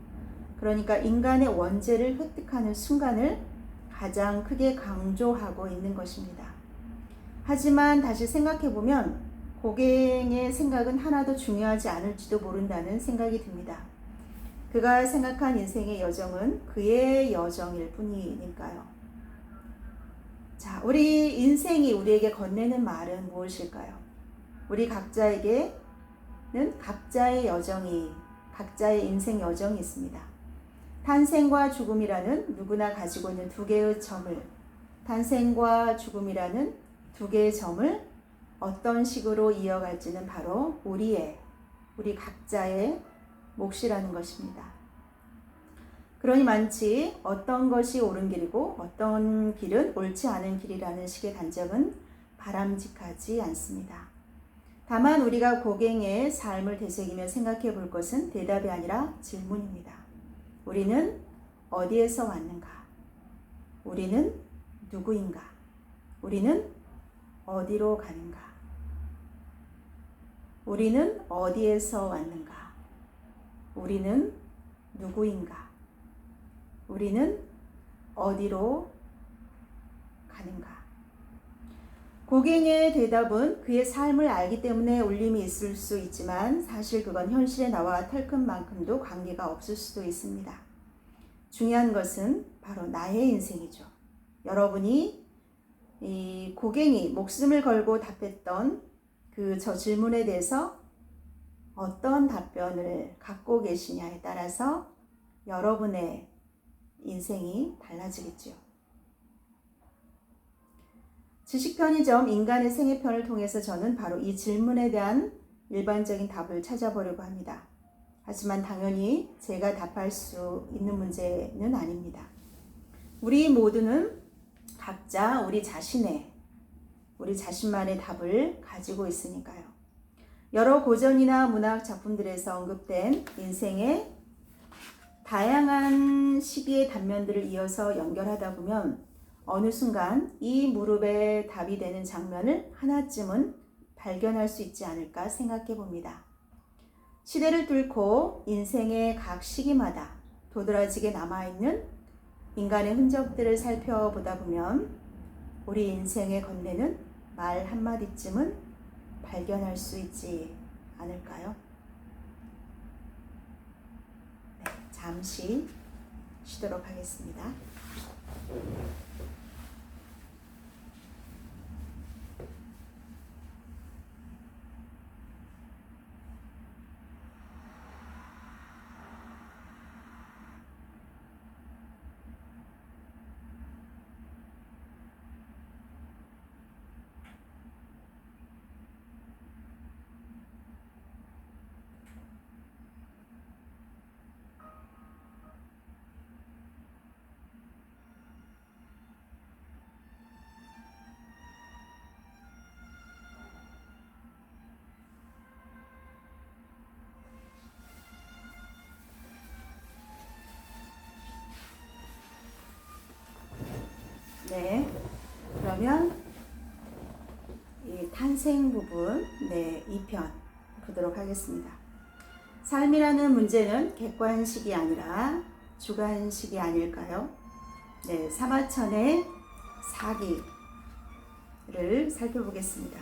그러니까 인간의 원죄를 획득하는 순간을 가장 크게 강조하고 있는 것입니다. 하지만 다시 생각해보면 고갱의 생각은 하나도 중요하지 않을지도 모른다는 생각이 듭니다. 그가 생각한 인생의 여정은 그의 여정일 뿐이니까요. 자, 우리 인생이 우리에게 건네는 말은 무엇일까요? 우리 각자에게는 각자의 여정이, 각자의 인생 여정이 있습니다. 탄생과 죽음이라는 누구나 가지고 있는 두 개의 점을, 탄생과 죽음이라는 두 개의 점을 어떤 식으로 이어갈지는 바로 우리 각자의 몫이라는 것입니다. 그러니 만치 어떤 것이 옳은 길이고 어떤 길은 옳지 않은 길이라는 식의 단정은 바람직하지 않습니다. 다만 우리가 고갱의 삶을 되새기며 생각해 볼 것은 대답이 아니라 질문입니다. 우리는 어디에서 왔는가? 우리는 누구인가? 우리는 어디로 가는가? 우리는 어디에서 왔는가? 우리는 누구인가? 우리는 어디로 가는가? 고갱의 대답은 그의 삶을 알기 때문에 울림이 있을 수 있지만 사실 그건 현실의 나와 털끝만큼도 관계가 없을 수도 있습니다. 중요한 것은 바로 나의 인생이죠. 여러분이 이 고갱이 목숨을 걸고 답했던 저 질문에 대해서 어떤 답변을 갖고 계시냐에 따라서 여러분의 인생이 달라지겠죠. 지식편의점 인간의 생애편을 통해서 저는 바로 이 질문에 대한 일반적인 답을 찾아보려고 합니다. 하지만 당연히 제가 답할 수 있는 문제는 아닙니다. 우리 모두는 각자 우리 자신만의 답을 가지고 있으니까요. 여러 고전이나 문학 작품들에서 언급된 인생의 다양한 시기의 단면들을 이어서 연결하다 보면 어느 순간 이 무릎에 답이 되는 장면을 하나쯤은 발견할 수 있지 않을까 생각해 봅니다. 시대를 뚫고 인생의 각 시기마다 도드라지게 남아있는 인간의 흔적들을 살펴보다 보면 우리 인생에 건네는 말 한마디쯤은 발견할 수 있지 않을까요? 네, 잠시 쉬도록 하겠습니다. 네, 그러면 이 탄생 부분 2편 보도록 하겠습니다. 삶이라는 문제는 객관식이 아니라 주관식이 아닐까요? 네, 사마천의 사기를 살펴보겠습니다.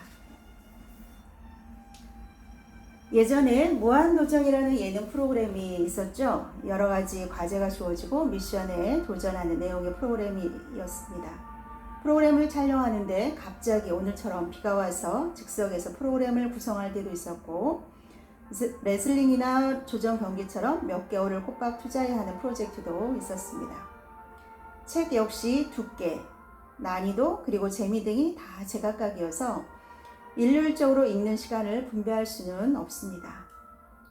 예전에 무한도전이라는 예능 프로그램이 있었죠. 여러 가지 과제가 주어지고 미션에 도전하는 내용의 프로그램이었습니다. 프로그램을 촬영하는데 갑자기 오늘처럼 비가 와서 즉석에서 프로그램을 구성할 때도 있었고, 레슬링이나 조정 경기처럼 몇 개월을 꼬박 투자해야 하는 프로젝트도 있었습니다. 책 역시 두께, 난이도, 그리고 재미 등이 다 제각각이어서 일률적으로 읽는 시간을 분배할 수는 없습니다.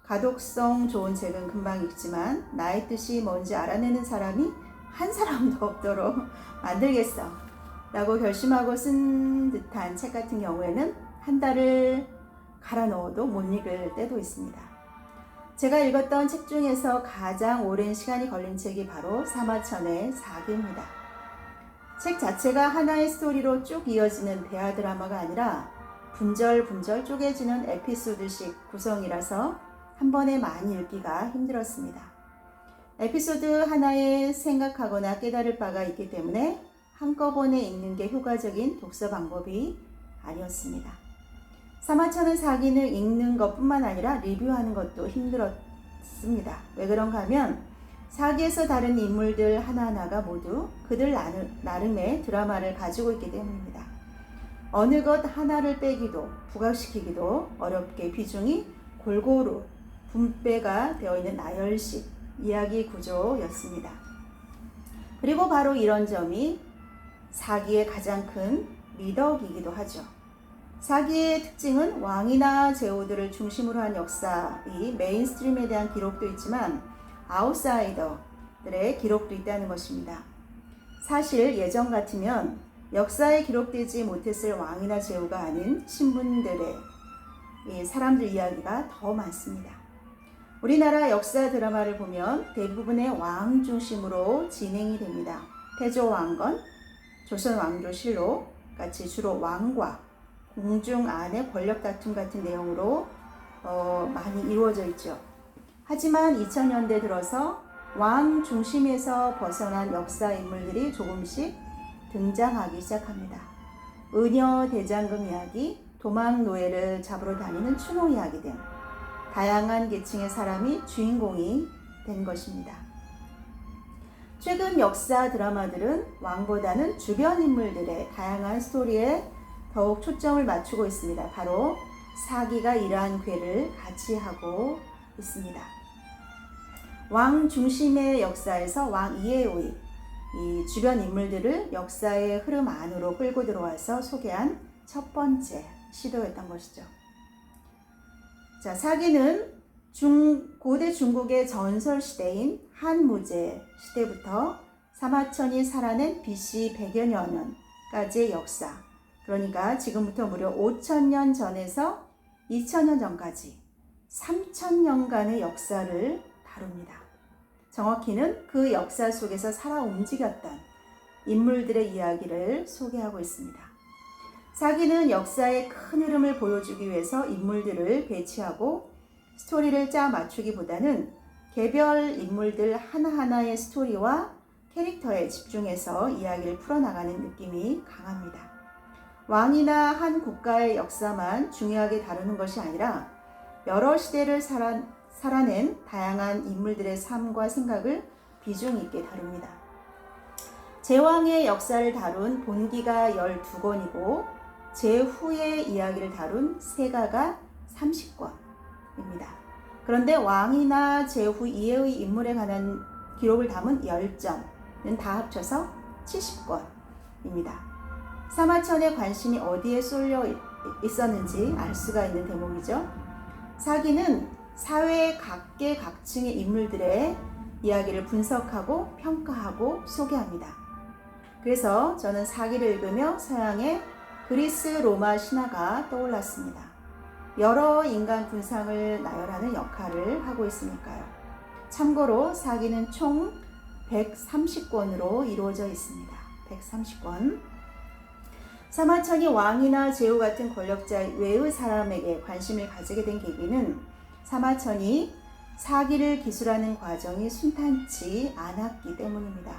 가독성 좋은 책은 금방 읽지만 나의 뜻이 뭔지 알아내는 사람이 한 사람도 없도록 만들겠어 라고 결심하고 쓴 듯한 책 같은 경우에는 한 달을 갈아 넣어도 못 읽을 때도 있습니다. 제가 읽었던 책 중에서 가장 오랜 시간이 걸린 책이 바로 사마천의 사기입니다. 책 자체가 하나의 스토리로 쭉 이어지는 대화 드라마가 아니라 분절분절 쪼개지는 에피소드식 구성이라서 한 번에 많이 읽기가 힘들었습니다. 에피소드 하나에 생각하거나 깨달을 바가 있기 때문에 한꺼번에 읽는 게 효과적인 독서 방법이 아니었습니다. 사마천의 사기는 읽는 것뿐만 아니라 리뷰하는 것도 힘들었습니다. 왜 그런가 하면 사기에서 다른 인물들 하나하나가 모두 그들 나름의 드라마를 가지고 있기 때문입니다. 어느 것 하나를 빼기도 부각시키기도 어렵게 비중이 골고루 분배가 되어 있는 나열식 이야기 구조였습니다. 그리고 바로 이런 점이 사기의 가장 큰 미덕이기도 하죠. 사기의 특징은 왕이나 제후들을 중심으로 한 역사의 메인스트림에 대한 기록도 있지만 아웃사이더들의 기록도 있다는 것입니다. 사실 예전 같으면 역사에 기록되지 못했을 왕이나 제후가 아닌 신분들의 사람들 이야기가 더 많습니다. 우리나라 역사 드라마를 보면 대부분의 왕 중심으로 진행이 됩니다. 태조왕건, 조선왕조실록 같이 주로 왕과 공중 안의 권력 다툼 같은 내용으로 많이 이루어져 있죠. 하지만 2000년대 들어서 왕 중심에서 벗어난 역사 인물들이 조금씩 등장하기 시작합니다. 은여 대장금 이야기, 도망 노예를 잡으러 다니는 추노 이야기 등 다양한 계층의 사람이 주인공이 된 것입니다. 최근 역사 드라마들은 왕보다는 주변 인물들의 다양한 스토리에 더욱 초점을 맞추고 있습니다. 바로 사기가 이러한 궤를 같이 하고 있습니다. 왕 중심의 역사에서 왕 이외의 이 주변 인물들을 역사의 흐름 안으로 끌고 들어와서 소개한 첫 번째 시도였던 것이죠. 자, 사기는 고대 중국의 전설 시대인 한무제 시대부터 사마천이 살아낸 BC 100여 년까지의 역사, 그러니까 지금부터 무려 5,000년 전에서 2,000년 전까지 3,000년간의 역사를 다룹니다. 정확히는 그 역사 속에서 살아 움직였던 인물들의 이야기를 소개하고 있습니다. 사기는 역사의 큰 흐름을 보여주기 위해서 인물들을 배치하고 스토리를 짜 맞추기보다는 개별 인물들 하나하나의 스토리와 캐릭터에 집중해서 이야기를 풀어나가는 느낌이 강합니다. 왕이나 한 국가의 역사만 중요하게 다루는 것이 아니라 여러 시대를 살아낸 다양한 인물들의 삶과 생각을 비중 있게 다룹니다. 제왕의 역사를 다룬 본기가 12권이고 제후의 이야기를 다룬 세가가 30권입니다. 그런데 왕이나 제후 이외의 인물에 관한 기록을 담은 10점은 다 합쳐서 70권입니다. 사마천의 관심이 어디에 쏠려 있었는지 알 수가 있는 대목이죠. 사기는 사회의 각계각층의 인물들의 이야기를 분석하고 평가하고 소개합니다. 그래서 저는 사기를 읽으며 서양의 그리스 로마 신화가 떠올랐습니다. 여러 인간 군상을 나열하는 역할을 하고 있으니까요. 참고로 사기는 총 130권으로 이루어져 있습니다. 130권. 사마천이 왕이나 제후 같은 권력자 외의 사람에게 관심을 가지게 된 계기는 사마천이 사기를 기술하는 과정이 순탄치 않았기 때문입니다.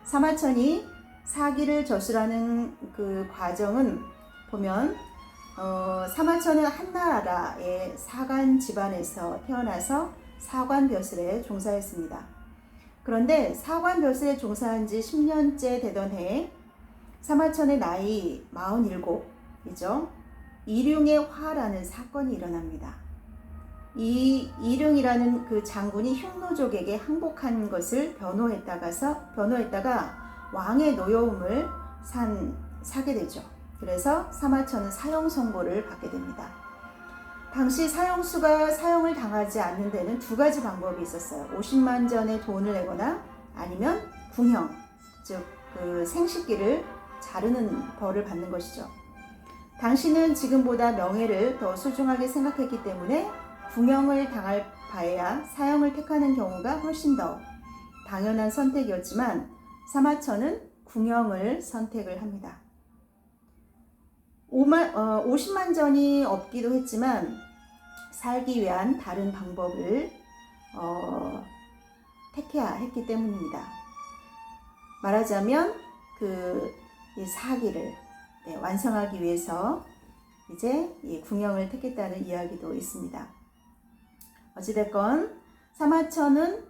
사마천이 사기를 저술하는 그 과정은 보면 사마천은 한나라의 사관 집안에서 태어나서 사관벼슬에 종사했습니다. 그런데 사관벼슬에 종사한 지 10년째 되던 해에 사마천의 나이 47이죠. 이룡의 화라는 사건이 일어납니다. 이 이룡이라는 그 장군이 흉노족에게 항복한 것을 변호했다가 왕의 노여움을 사게 되죠. 그래서 사마천은 사형 선고를 받게 됩니다. 당시 사형수가 사형을 당하지 않는 데는 두 가지 방법이 있었어요. 50만 전의 돈을 내거나 아니면 궁형, 즉 그 생식기를 자르는 벌을 받는 것이죠. 당신은 지금보다 명예를 더 소중하게 생각했기 때문에 궁형을 당할 바에야 사형을 택하는 경우가 훨씬 더 당연한 선택이었지만 사마천은 궁형을 선택을 합니다. 50만 전이 없기도 했지만 살기 위한 다른 방법을 택해야 했기 때문입니다. 말하자면 이 사기를 완성하기 위해서 이제 이 궁형을 택했다는 이야기도 있습니다. 어찌됐건 사마천은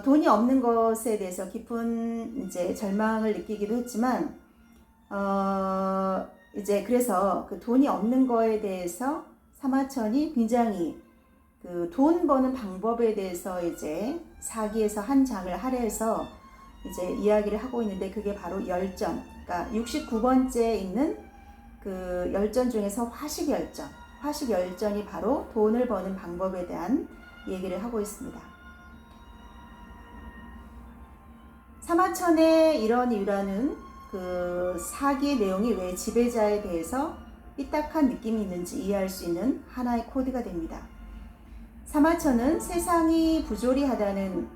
돈이 없는 것에 대해서 깊은 이제 절망을 느끼기도 했지만 이제 그래서 그 돈이 없는 거에 대해서 사마천이 굉장히 그 돈 버는 방법에 대해서 이제 사기에서 한 장을 할애해서 이제 이야기를 하고 있는데 그게 바로 열전, 그러니까 69번째에 있는 그 열전 중에서 화식열전이 바로 돈을 버는 방법에 대한 얘기를 하고 있습니다. 사마천의 이런 이유라는 그 사기의 내용이 왜 지배자에 대해서 삐딱한 느낌이 있는지 이해할 수 있는 하나의 코드가 됩니다. 사마천은 세상이 부조리하다는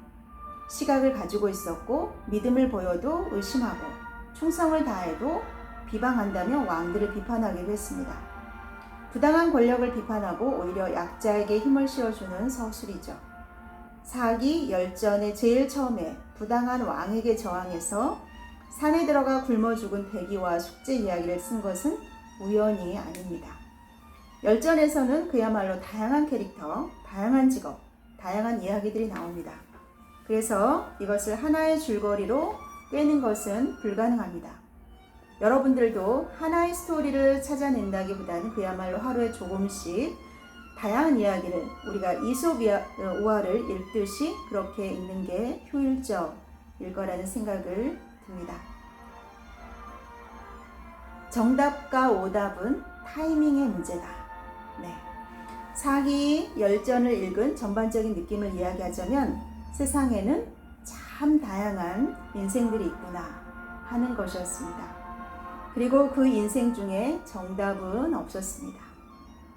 시각을 가지고 있었고 믿음을 보여도 의심하고 충성을 다해도 비방한다며 왕들을 비판하기도 했습니다. 부당한 권력을 비판하고 오히려 약자에게 힘을 실어주는 서술이죠. 사기 열전의 제일 처음에 부당한 왕에게 저항해서 산에 들어가 굶어 죽은 대기와 숙제 이야기를 쓴 것은 우연이 아닙니다. 열전에서는 그야말로 다양한 캐릭터, 다양한 직업, 다양한 이야기들이 나옵니다. 그래서 이것을 하나의 줄거리로 꿰는 것은 불가능합니다. 여러분들도 하나의 스토리를 찾아낸다기보다는 그야말로 하루에 조금씩 다양한 이야기를 우리가 이솝 우화를 읽듯이 그렇게 읽는 게 효율적일 거라는 생각을 듭니다. 정답과 오답은 타이밍의 문제다. 네. 사기 열전을 읽은 전반적인 느낌을 이야기하자면 세상에는 참 다양한 인생들이 있구나 하는 것이었습니다. 그리고 그 인생 중에 정답은 없었습니다.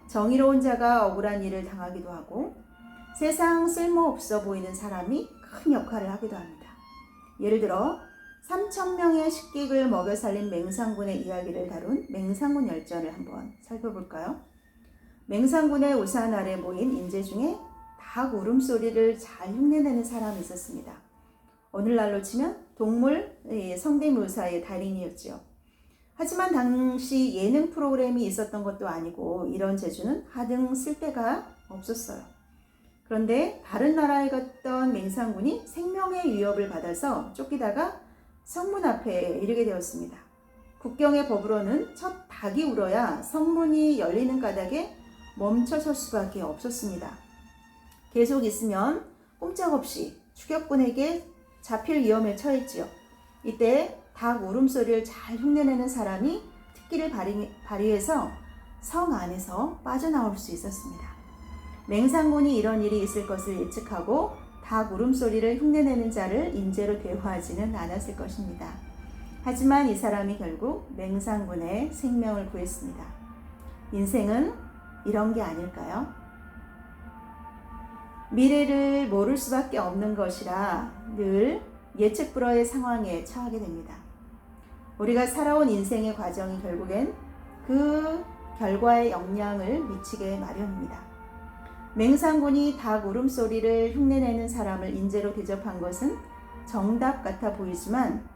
정의로운 자가 억울한 일을 당하기도 하고 세상 쓸모없어 보이는 사람이 큰 역할을 하기도 합니다. 예를 들어 3,000명의 식객을 먹여 살린 맹상군의 이야기를 다룬 맹상군 열전을 한번 살펴볼까요? 맹상군의 우산 아래 모인 인재 중에 닭 울음소리를 잘 흉내내는 사람이 있었습니다. 오늘날로 치면 동물 성대묘사의 달인이었죠. 하지만 당시 예능 프로그램이 있었던 것도 아니고 이런 재주는 하등 쓸데가 없었어요. 그런데 다른 나라에 갔던 맹상군이 생명의 위협을 받아서 쫓기다가 성문 앞에 이르게 되었습니다. 국경의 법으로는 첫 닭이 울어야 성문이 열리는 까닭에 멈춰설 수밖에 없었습니다. 계속 있으면 꼼짝없이 추격군에게 잡힐 위험에 처했지요. 이때 닭 울음소리를 잘 흉내내는 사람이 특기를 발휘해서 성 안에서 빠져나올 수 있었습니다. 맹상군이 이런 일이 있을 것을 예측하고 닭 울음소리를 흉내내는 자를 인재로 대우하지는 않았을 것입니다. 하지만 이 사람이 결국 맹상군의 생명을 구했습니다. 인생은 이런 게 아닐까요? 미래를 모를 수밖에 없는 것이라 늘 예측 불허의 상황에 처하게 됩니다. 우리가 살아온 인생의 과정이 결국엔 그 결과에 영향을 미치게 마련입니다. 맹상군이 닭 울음소리를 흉내내는 사람을 인재로 대접한 것은 정답 같아 보이지만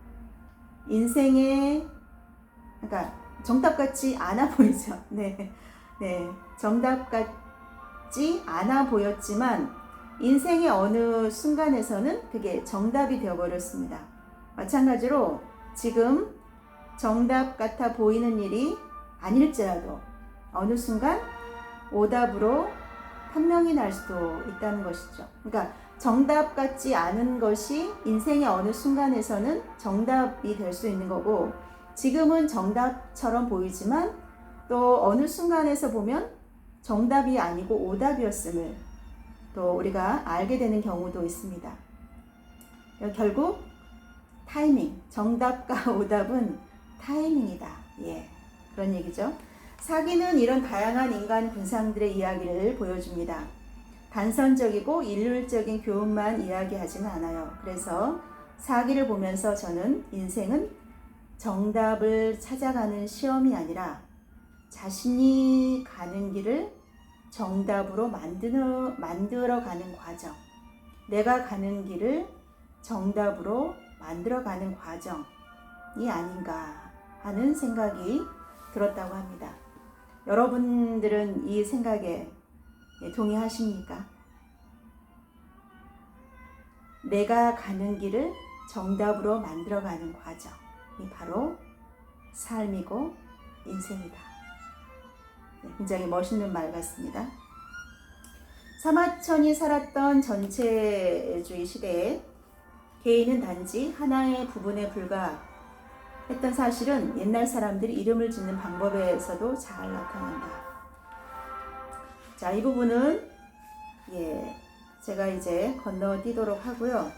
정답 같지 않아 보이죠? 네. 네. 정답 같지 않아 보였지만 인생의 어느 순간에서는 그게 정답이 되어버렸습니다. 마찬가지로 지금 정답 같아 보이는 일이 아닐지라도 어느 순간 오답으로 판명이 날 수도 있다는 것이죠. 그러니까 정답 같지 않은 것이 인생의 어느 순간에서는 정답이 될 수 있는 거고, 지금은 정답처럼 보이지만 또 어느 순간에서 보면 정답이 아니고 오답이었음을 또 우리가 알게 되는 경우도 있습니다. 결국 타이밍, 정답과 오답은 타이밍이다. 예, 그런 얘기죠. 사기는 이런 다양한 인간 군상들의 이야기를 보여줍니다. 단선적이고 일률적인 교훈만 이야기하지는 않아요. 그래서 사기를 보면서 저는 인생은 정답을 찾아가는 시험이 아니라 자신이 가는 길을 정답으로 만들어가는 과정, 내가 가는 길을 정답으로 만들어가는 과정이 아닌가 하는 생각이 들었다고 합니다. 여러분들은 이 생각에 동의하십니까? 내가 가는 길을 정답으로 만들어가는 과정이 바로 삶이고 인생이다. 굉장히 멋있는 말 같습니다. 사마천이 살았던 전체주의 시대에 개인은 단지 하나의 부분에 불과했던 사실은 옛날 사람들이 이름을 짓는 방법에서도 잘 나타난다. 자, 이 부분은 제가 이제 건너뛰도록 하고요.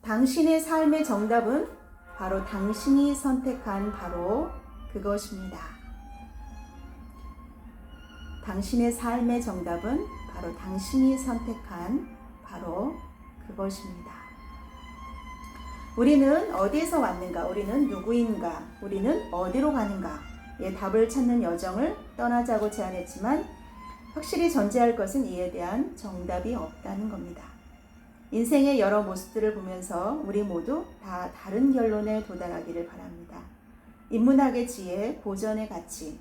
당신의 삶의 정답은 바로 당신이 선택한 바로 그것입니다. 당신의 삶의 정답은 바로 당신이 선택한 바로 그것입니다. 우리는 어디에서 왔는가? 우리는 누구인가? 우리는 어디로 가는가? 답을 찾는 여정을 떠나자고 제안했지만 확실히 전제할 것은 이에 대한 정답이 없다는 겁니다. 인생의 여러 모습들을 보면서 우리 모두 다 다른 결론에 도달하기를 바랍니다. 인문학의 지혜, 고전의 가치,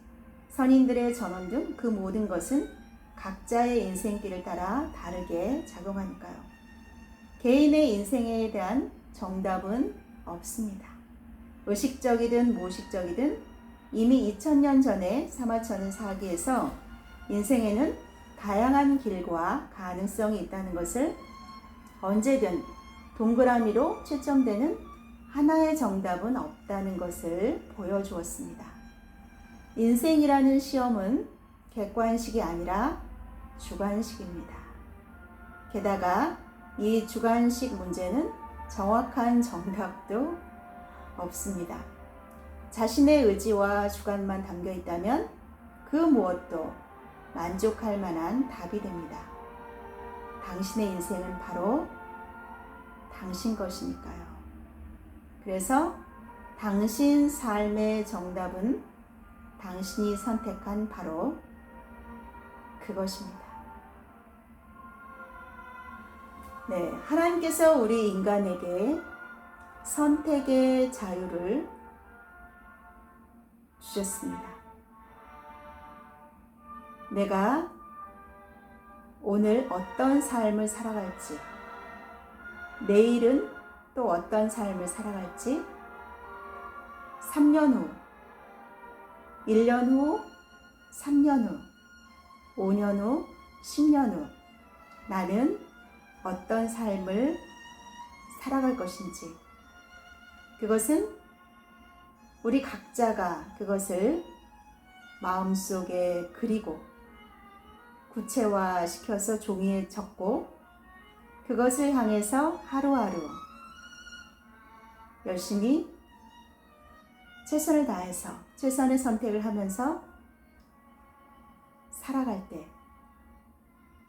선인들의 전원 등 그 모든 것은 각자의 인생길을 따라 다르게 작용하니까요. 개인의 인생에 대한 정답은 없습니다. 의식적이든 무의식적이든 이미 2000년 전에 사마천은 사기에서 인생에는 다양한 길과 가능성이 있다는 것을 언제든 동그라미로 채점되는 하나의 정답은 없다는 것을 보여주었습니다. 인생이라는 시험은 객관식이 아니라 주관식입니다. 게다가 이 주관식 문제는 정확한 정답도 없습니다. 자신의 의지와 주관만 담겨 있다면 그 무엇도 만족할 만한 답이 됩니다. 당신의 인생은 바로 당신 것이니까요. 그래서 당신 삶의 정답은 당신이 선택한 바로 그것입니다. 네, 하나님께서 우리 인간에게 선택의 자유를 주셨습니다. 내가 오늘 어떤 삶을 살아갈지, 내일은 또 어떤 삶을 살아갈지, 3년 후, 1년 후, 3년 후, 5년 후, 10년 후 나는 어떤 삶을 살아갈 것인지, 그것은 우리 각자가 그것을 마음속에 그리고 구체화시켜서 종이에 적고 그것을 향해서 하루하루 열심히 최선을 다해서 최선의 선택을 하면서 살아갈 때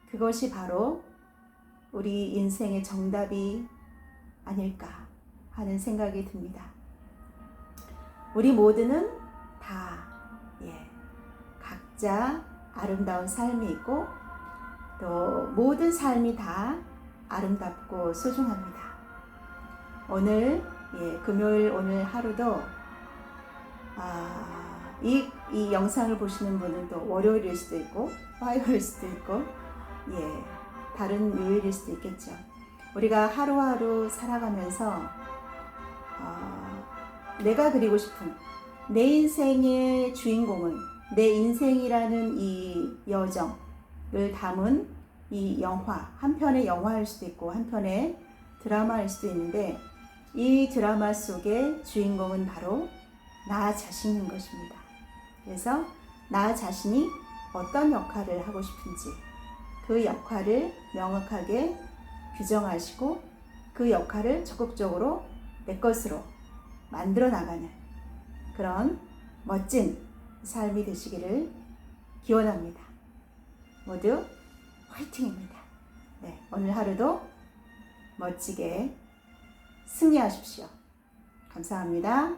그것이 바로 우리 인생의 정답이 아닐까 하는 생각이 듭니다. 우리 모두는 다 각자 아름다운 삶이 있고 또 모든 삶이 다 아름답고 소중합니다. 오늘 금요일 오늘 하루도 이 영상을 보시는 분은 또 월요일일 수도 있고 화요일일 수도 있고 다른 요일일 수도 있겠죠. 우리가 하루하루 살아가면서 내가 그리고 싶은 내 인생의 주인공은 내 인생이라는 이 여정을 담은 이 영화, 한 편의 영화일 수도 있고 한 편의 드라마일 수도 있는데, 이 드라마 속의 주인공은 바로 나 자신인 것입니다. 그래서 나 자신이 어떤 역할을 하고 싶은지 그 역할을 명확하게 규정하시고 그 역할을 적극적으로 내 것으로 만들어 나가는 그런 멋진 삶이 되시기를 기원합니다. 모두 화이팅입니다. 오늘 하루도 멋지게 승리하십시오. 감사합니다.